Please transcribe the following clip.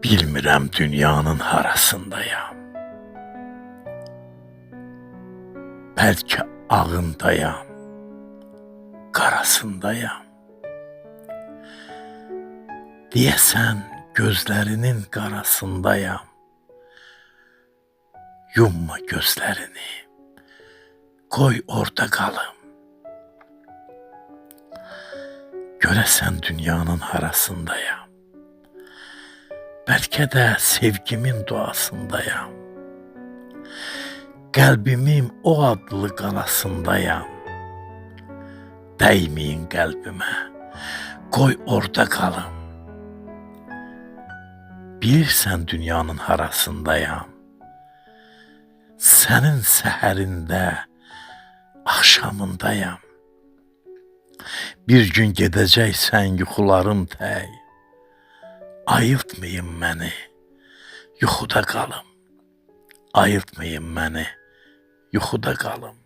Bilmirəm dünyanın harasındayam. Bəlkə ağındayam, qarasındayam. Deyəsən gözlərinin qarasındayam. Yumma gözlərini, qoy orada qalım. Görəsən dünyanın harasındayam. Bəlkə də sevgimin duasındayam. Qəlbimin o adlı qalasındayam. Dəyməyin qəlbimə, qoy orada qalım. Bilirsən dünyanın harasındayam. Sənin səhərində, axşamındayam. Bir gün gedəcəksən yuxularım tək. Ayıltmayın məni, yuxuda qalım. Ayıltmayın məni, yuxuda qalım.